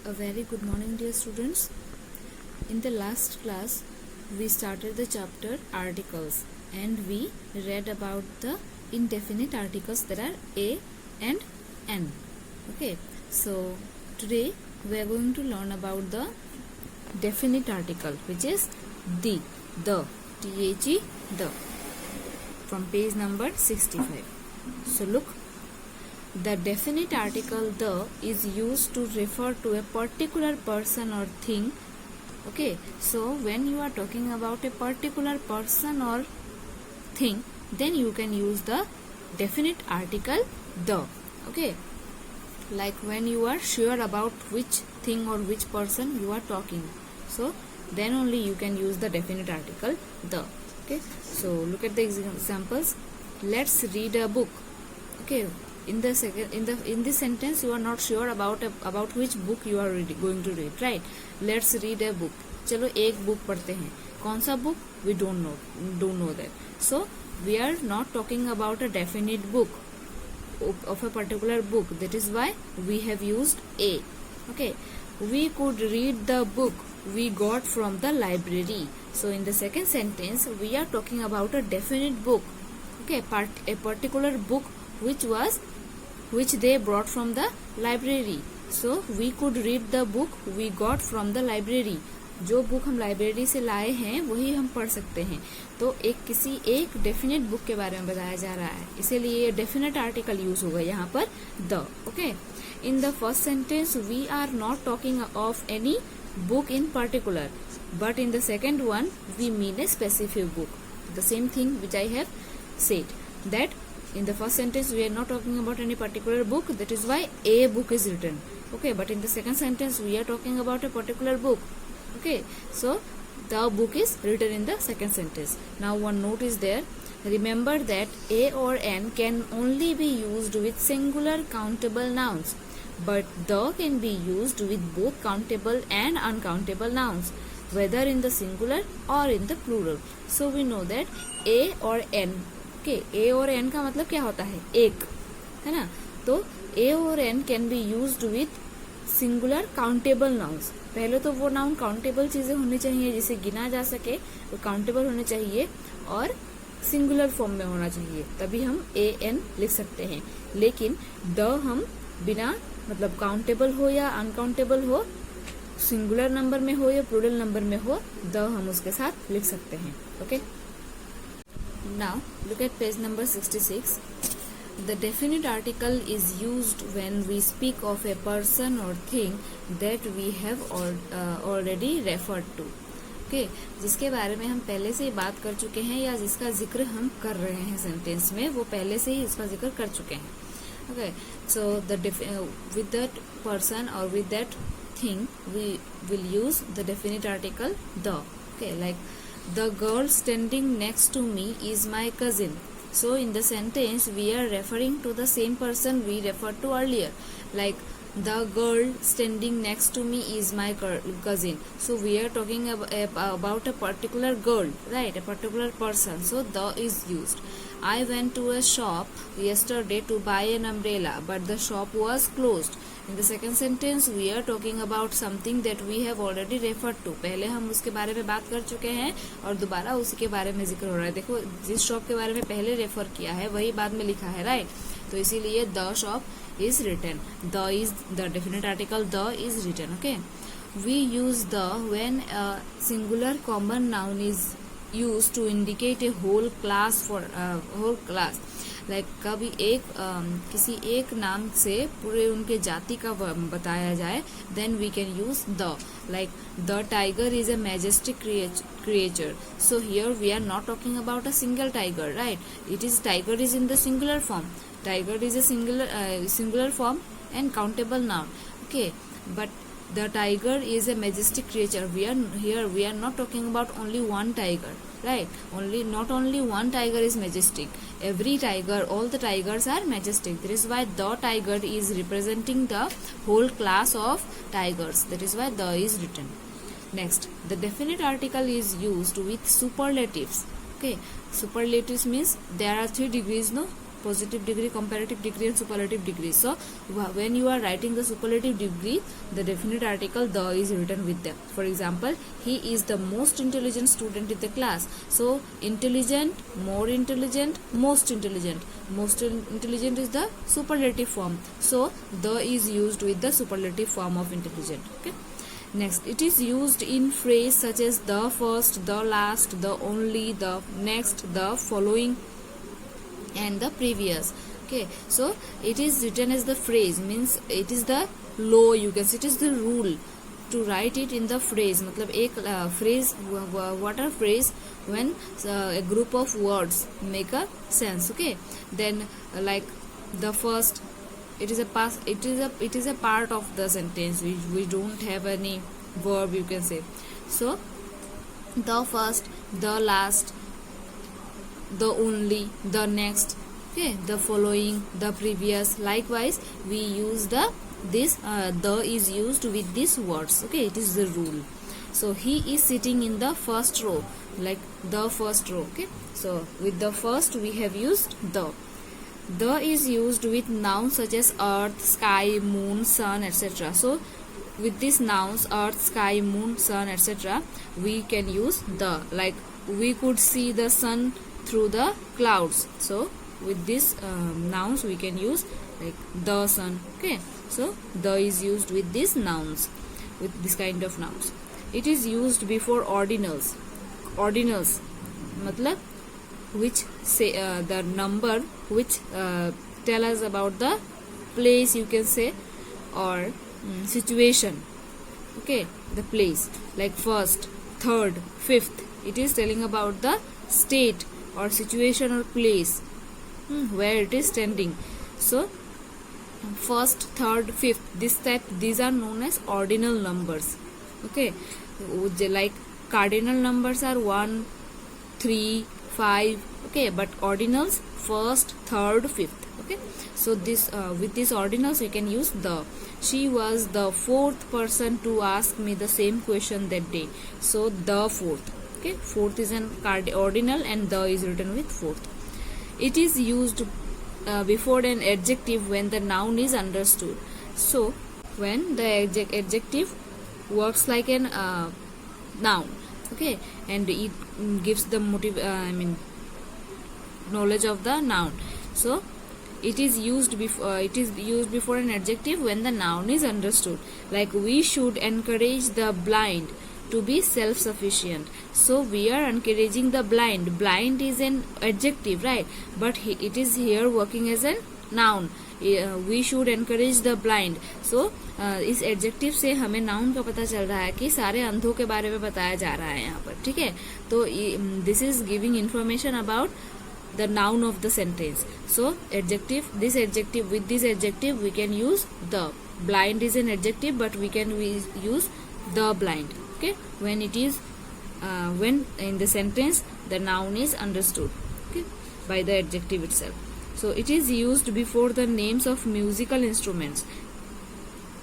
A very good morning, dear students. In the last class, we started the chapter articles and we read about the indefinite articles that are a and n. Okay, so today we are going to learn about the definite article, which is the, the, the, from page number 65. So look. The definite article the is used to refer to a particular person or thing. Okay, so when you are talking about a particular person or thing, then you can use the definite article the. Okay, like when you are sure about which thing or which person you are talking, so then only you can use the definite article the. Okay, so look at the examples. Let's read a book. Okay, in this sentence you are not sure about which book you are going to read, right? Let's read a book. चलो एक book पढ़ते हैं. कौन सा book? We don't know that. So we are not talking about a definite book of a particular book. That is why we have used a. Okay, we could read the book we got from the library. So in the second sentence we are talking about a definite book. Okay, a particular book which they brought from the library. So we could read the book we got from the library. जो book हम library से लाए हैं वही हम पढ़ सकते हैं. तो किसी एक डेफिनेट बुक के बारे में बताया जा रहा है, इसीलिए डेफिनेट आर्टिकल यूज होगा यहाँ पर the. Okay, in the first sentence we are not talking of any book in particular, but in the second one we mean a specific book. The same thing which I have said that in the first sentence we are not talking about any particular book, that is why a book is written. Okay, but in the second sentence we are talking about a particular book. Okay, so the book is written in the second sentence. Now one note is there. Remember that a or n can only be used with singular countable nouns, but the can be used with both countable and uncountable nouns, whether in the singular or in the plural. So we know that a or n. Okay, a और n का मतलब क्या होता है? एक, है ना? तो a और n can be used with singular countable nouns. पहले तो वो नाउन काउंटेबल चीजें होनी चाहिए जिसे गिना जा सके, वो काउंटेबल होने चाहिए और सिंगुलर फॉर्म में होना चाहिए, तभी हम a n लिख सकते हैं. लेकिन द हम बिना मतलब काउंटेबल हो या अनकाउंटेबल हो, सिंगुलर नंबर में हो या प्लूरल नंबर में हो, द हम उसके साथ लिख सकते हैं. Okay, now look at page number 66. The definite article is used when we speak of a person or thing that we have already referred to. Okay, जिसके बारे में हम पहले से ही बात कर चुके हैं या जिसका जिक्र हम कर रहे हैं सेंटेंस में, वो पहले से ही उसका जिक्र कर चुके हैं. Okay, so with that person or with that thing we will use the definite article the. Okay, like the girl standing next to me is my cousin. So in the sentence we are referring to the same person we referred to earlier, like the girl standing next to me is my cousin. So we are talking about a particular girl, right? A particular person. So the is used. I went to a shop yesterday to buy an umbrella, but the shop was closed. In the second sentence we are talking about something that we have already referred to. पहले हम उसके बारे में बात कर चुके हैं और दोबारा उसी के बारे में जिक्र हो रहा है. देखो, जिस शॉप के बारे में पहले रेफर किया है वही बाद में लिखा है, राइट? तो इसीलिए the shop is written. The is the definite article the is written. Okay, we use the when a singular common noun is use to indicate a whole class for whole class. Like कभी किसी एक नाम से पूरे उनके जाति का बताया जाए, then we can use the. Like the tiger is a majestic creature. So here we are not talking about a single tiger, right? It is tiger is in the singular form. Tiger is a singular form and countable noun. Okay, but the tiger is a majestic creature. We are not talking about only one tiger, right? Not only one tiger is majestic. Every tiger, all the tigers are majestic. That is why the tiger is representing the whole class of tigers. That is why the is written. Next, the definite article is used with superlatives. Okay, superlatives means there are 3 degrees, no? positive degree, comparative degree, and superlative degree. So when you are writing the superlative degree, the definite article the is written with them. For example, he is the most intelligent student in the class. So intelligent, more intelligent, most intelligent. Most intelligent is the superlative form. So the is used with the superlative form of intelligent. Okay. Next, it is used in phrase such as the first, the last, the only, the next, the following, and the previous. Okay, so it is written as the phrase, means it is the law, you can say, it is the rule to write it in the phrase. मतलब एक phrase, what are phrase? When a group of words make a sense. Okay, then like the first, it is a past, it is a part of the sentence. We don't have any verb, you can say. So the first, the last, the only, the next, okay, the following, the previous. Likewise, we use the is used with these words. Okay, it is the rule. So he is sitting in the first row, like the first row. Okay, so with the first we have used the. The is used with nouns such as earth, sky, moon, sun, etc. So with these nouns, earth, sky, moon, sun, etc., we can use the. Like we could see the sun through the clouds. So with these nouns we can use like the sun. Okay, so the is used with these nouns, with this kind of nouns. It is used before ordinals. Ordinals matlab which say the number which tell us about the place, you can say, or situation. Okay, the place, like first, third, fifth, it is telling about the state or situation or place where it is standing. So first, third, fifth, these are known as ordinal numbers. Okay, like cardinal numbers are 1, 3, 5. Okay, but ordinals first, third, fifth. Okay, so this with these ordinals we can use the. She was the fourth person to ask me the same question that day. So the fourth. Okay, fourth is an ordinal and the is written with fourth. It is used before an adjective when the noun is understood. So when the adjective works like an noun. Okay, and it gives the knowledge of the noun. So it is used before an adjective when the noun is understood. Like we should encourage the blind to be self-sufficient. So we are encouraging the blind. Blind is an adjective, right? But it is here working as a noun. We should encourage the blind. So इस adjective से हमें noun का पता चल रहा है कि सारे अंधों के बारे में बताया जा रहा है यहाँ पर. ठीक है, तो this is giving information about the noun of the sentence. So adjective, this adjective, with this adjective we can use the. Blind is an adjective, but we use the blind. Okay, when it is when in the sentence the noun is understood, okay, by the adjective itself. So it is used before the names of musical instruments.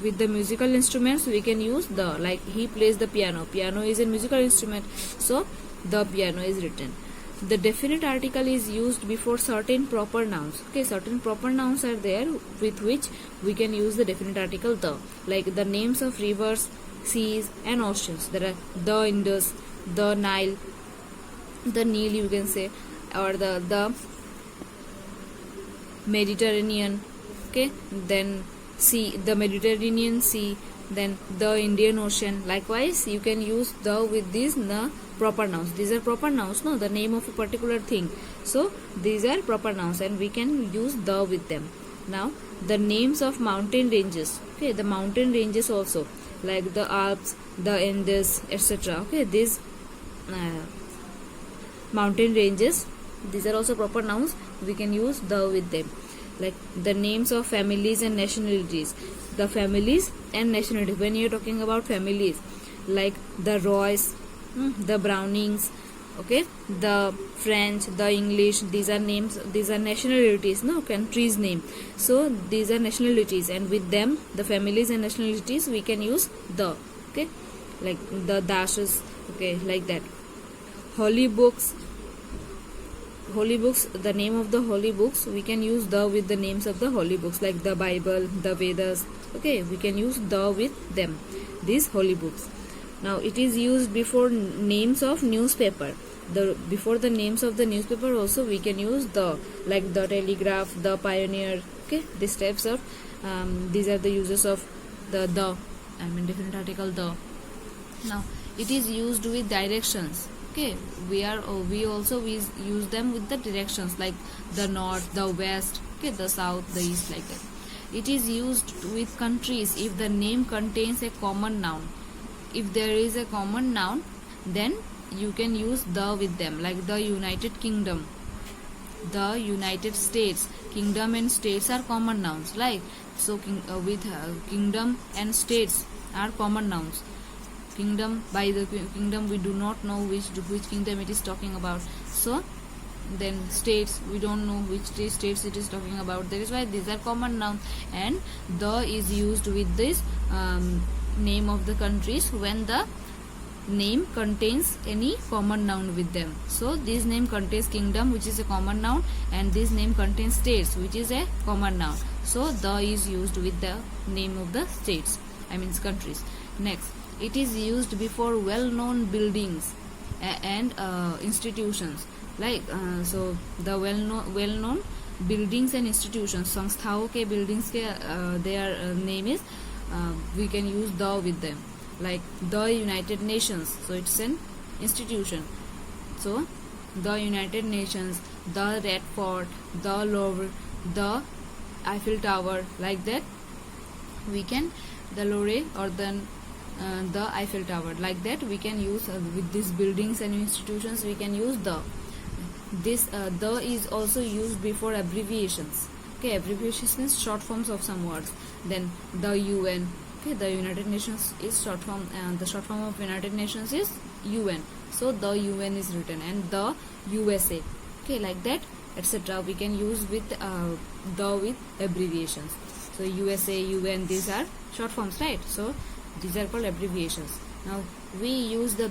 With the musical instruments we can use the. Like he plays the piano. Piano is a musical instrument, so the piano is written. The definite article is used before certain proper nouns. Okay, certain proper nouns are there with which we can use the definite article the. Like the names of rivers, seas, and oceans. There are the Indus, the Nile, the Nile, you can say, or the Mediterranean. Okay, then sea, the Mediterranean Sea, then the Indian Ocean. Likewise, you can use the with these proper nouns. These are proper nouns, no, the name of a particular thing. So these are proper nouns and we can use the with them. Now the names of mountain ranges. Okay, the mountain ranges also, like the Alps, the Andes, etc. Okay, these mountain ranges, these are also proper nouns. We can use the with them. Like the names of families and nationalities. The families and nationalities, when you are talking about families, like the Roys, the Brownings, okay, the French, the English, these are names, these are nationalities, no, countries name. So these are nationalities, and with them, the families and nationalities, we can use the. Okay, like the dashes. Okay, like that. Holy books, holy books, the name of the holy books, we can use the with the names of the holy books, like the Bible, the Vedas. Okay, we can use the with them, these holy books. Now it is used before names of newspaper. Before the names of the newspaper also we can use the, like the Telegraph, the Pioneer. Okay, these types of these are the uses of the definite article the. Now it is used with directions. Okay, we also use them with the directions, like the north, the west, okay, the south, the east, like that. It is used with countries if the name contains a common noun. If there is a common noun, then you can use the with them, like the United Kingdom, the United States. Kingdom and states are common nouns, like so kingdom and states are common nouns. Kingdom, by the kingdom we do not know which kingdom it is talking about. So then states, we don't know which states it is talking about. That is why these are common nouns, and the is used with this name of the countries when the name contains any common noun with them. So this name contains kingdom, which is a common noun, and this name contains states, which is a common noun. So the is used with the name of the states, countries. Next, it is used before well-known buildings and institutions, like so the well-known buildings and institutions, संस्थाओं के buildings के their name is we can use the with them, like the United Nations, so it's an institution. So the United Nations, the Red Fort, the Louvre, the Eiffel Tower, like that we can, the Louvre or the Eiffel Tower, like that we can use with these buildings and institutions, we can use the. This the is also used before abbreviations. Okay, abbreviations means short forms of some words. Then the UN. Okay, the United Nations is short form, and the short form of United Nations is UN. So the UN is written, and the USA. Okay, like that, etc. We can use with the with abbreviations. So USA, UN, these are short forms, right? So these are called abbreviations. Now we use the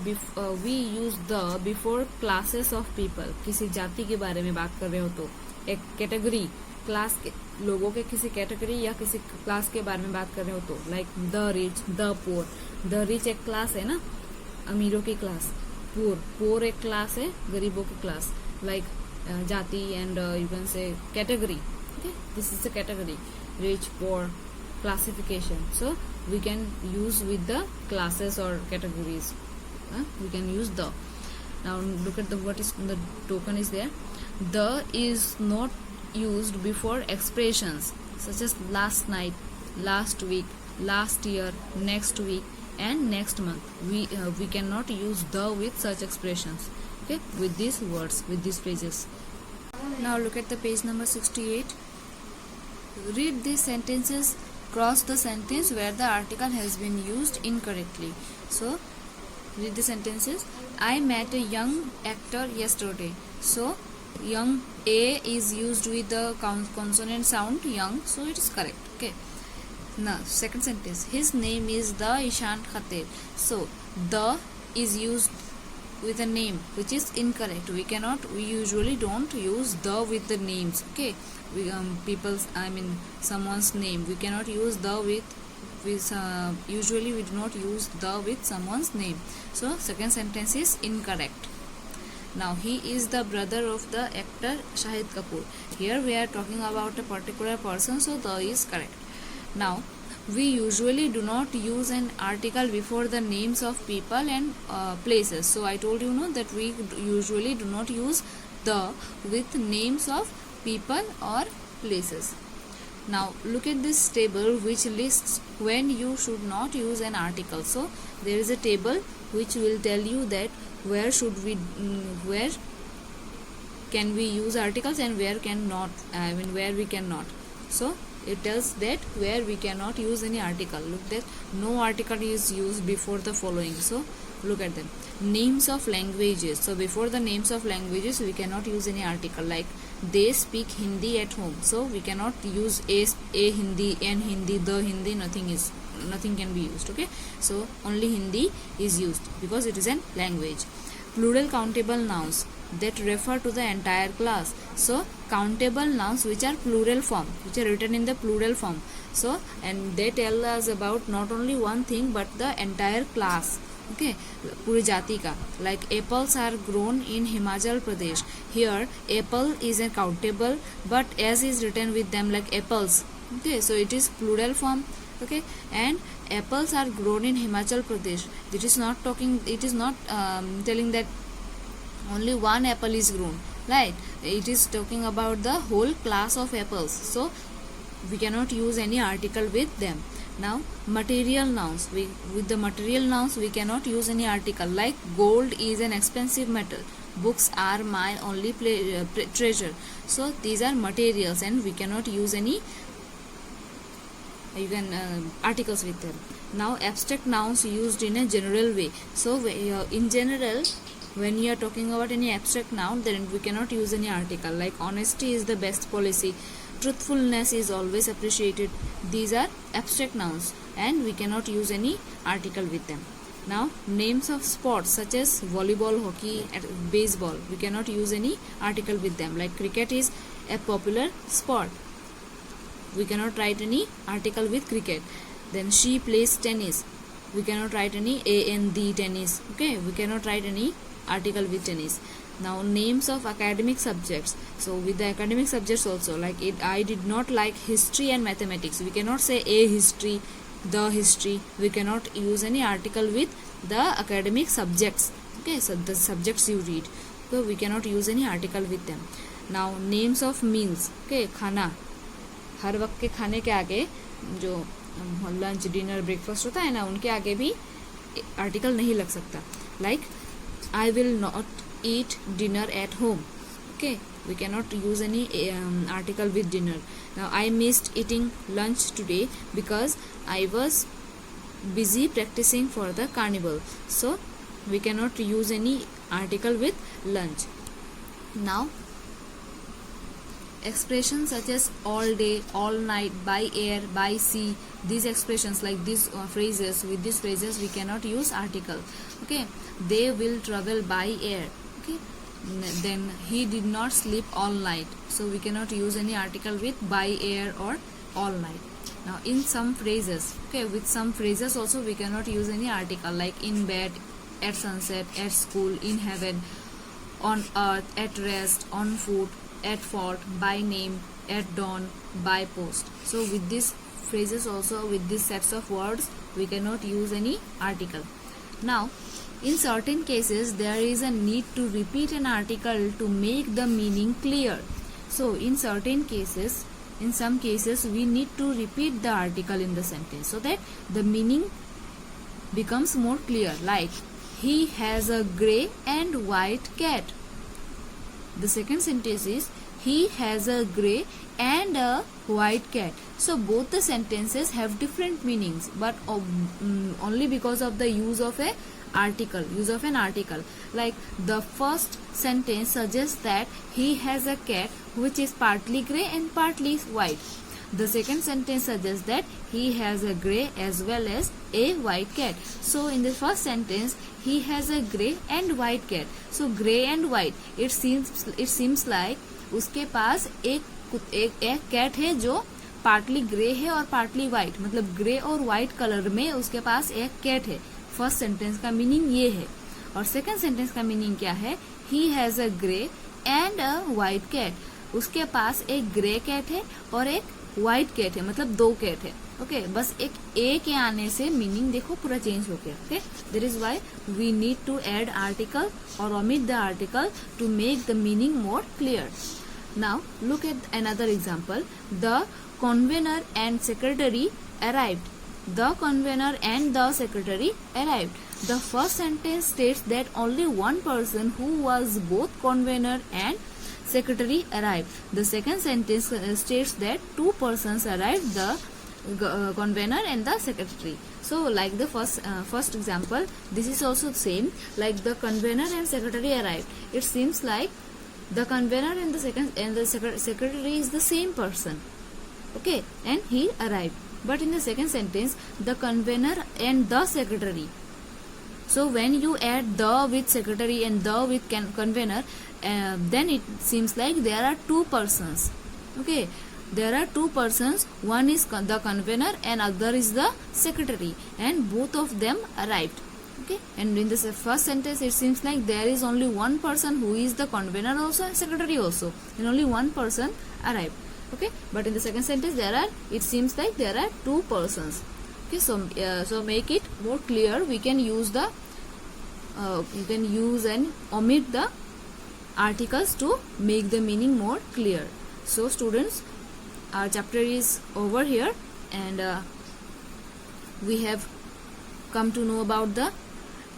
before classes of people. किसी जाति के बारे में बात कर रहे हो तो एक कैटेगरी, क्लास के लोगों के किसी कैटेगरी या किसी क्लास के बारे में बात कर रहे हो तो, like the rich, the poor. The rich एक क्लास है ना, अमीरों की क्लास. पुअर एक क्लास है, गरीबों की क्लास, लाइक जाति and you can say category. Okay, this is the category, rich, poor, classification. So we can use with the classes or categories. We can use the. Now look at what is the token is there. The is not used before expressions such as last night, last week, last year, next week, and next month. We cannot use the with such expressions. Okay, with these words, with these phrases. Now look at the page number 68. Read these sentences. Cross the sentence where the article has been used incorrectly. So read the sentences. I met a young actor yesterday. So young, A is used with the consonant sound young, so it is correct. Okay. Now second sentence. His name is the Ishant Khater. So the is used with a name, which is incorrect. We usually don't use the with the names. Okay, someone's name, we cannot use the with usually we do not use the with someone's name. So second sentence is incorrect. Now he is the brother of the actor Shahid Kapoor. Here we are talking about a particular person, so the is correct. Now we usually do not use an article before the names of people and places. So I told you that we usually do not use the with names of people or places. Now look at this table which lists when you should not use an article. So there is a table which will tell you that where can we use articles and where we cannot. So it tells that where we cannot use any article. Look that no article is used before the following. So look at them. Names of languages. So before the names of languages we cannot use any article, like they speak Hindi at home. So we cannot use a Hindi, and Hindi, the Hindi, nothing can be used. Okay, so only Hindi is used because it is an language. plural countable nouns that refer to the entire class. So countable nouns which are plural form, which are written in the plural form, so and they tell us about not only one thing but the entire class. Okay, पूरी जाति का. Like apples are grown in Himachal Pradesh. Here apple is a countable, but as is written with them like apples. Okay, so it is plural form. Okay, and apples are grown in Himachal Pradesh. It is not talking, it is not telling that only one apple is grown, right? It is talking about the whole class of apples, so we cannot use any article with them. Now material nouns, with the material nouns we cannot use any article. Like gold is an expensive metal, books are my only treasure. So these are materials and we cannot use any articles with them. Now abstract nouns used in a general way. So in general, when you are talking about any abstract noun, then we cannot use any article. Like honesty is the best policy, truthfulness is always appreciated. These are abstract nouns and we cannot use any article with them. Now names of sports such as volleyball, hockey, baseball, we cannot use any article with them. Like cricket is a popular sport, we cannot write any article with cricket. Then she plays tennis, we cannot write any and tennis. Okay, we cannot write any article with tennis. Now names of academic subjects, so with the academic subjects also, like I did not like history and mathematics, we cannot say a history, the history, we cannot use any article with the academic subjects. Okay, so the subjects you read, so we cannot use any article with them. Now names of meals, okay, खाना, हर वक्त के खाने के आगे जो lunch dinner breakfast होता है ना, उनके आगे भी आर्टिकल नहीं लग सकता. Like I will not eat dinner at home. Okay, we cannot use any article with dinner. Now I missed eating lunch today because I was busy practicing for the carnival. So we cannot use any article with lunch. Now expressions such as all day, all night, by air, by sea, these expressions, like these phrases, with these phrases we cannot use article. Okay, they will travel by air. Okay, then he did not sleep all night, so we cannot use any article with by air or all night. Now in some phrases, okay, with some phrases also we cannot use any article, like in bed, at sunset, at school, in heaven, on earth, at rest, on foot, at fault, by name, at dawn, by post. So with these phrases also, with these sets of words, we cannot use any article. Now in certain cases there is a need to repeat an article to make the meaning clear. So in certain cases, in some cases we need to repeat the article in the sentence so that the meaning becomes more clear. Like he has a grey and white cat. The second sentence is he has a grey and a white cat. So both the sentences have different meanings, but only because of the use of an article. Like the first sentence suggests that he has a cat which is partly grey and partly white. The second sentence suggests that he has a grey as well as a white cat. So in the first sentence he has a grey and white cat. So grey and white, it seems like उसके पास एक cat है जो partly grey है और partly white, मतलब grey और white colour में उसके पास एक कैट है. फर्स्ट सेंटेंस का मीनिंग ये है. और सेकंड सेंटेंस का मीनिंग क्या है? He has a grey and a white cat. उसके पास एक ग्रे कैट है और एक व्हाइट कैट है, मतलब दो कैट है. ओके, बस एक ए के आने से मीनिंग देखो पूरा चेंज हो गया. Okay, that is why we need to add article और omit the article to make the meaning more clear. Now look at another example. The convener and secretary arrived. The convener and the secretary arrived. The first sentence states that only one person who was both convener and secretary arrived. The second sentence states that two persons arrived, the convener and the secretary. So like the first example, this is also same. Like the convener and secretary arrived. It seems like the convener and the secretary is the same person. Okay, and he arrived. But in the second sentence, the convener and the secretary So when you add the with secretary and the with convener, then it seems like there are two persons. Okay, there are two persons, one is the convener and other is the secretary, and both of them arrived. Okay, and in this first sentence it seems like there is only one person who is the convener also and secretary also, and only one person arrived. Okay, but in the second sentence it seems like there are two persons. Okay, so make it more clear, we can use the you can use and omit the articles to make the meaning more clear. So students, our chapter is over here, and we have come to know about the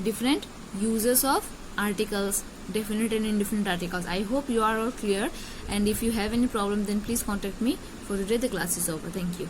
different uses of articles, definite and indefinite articles. I hope you are all clear, and if you have any problem then please contact me. For today the class is over. Thank you.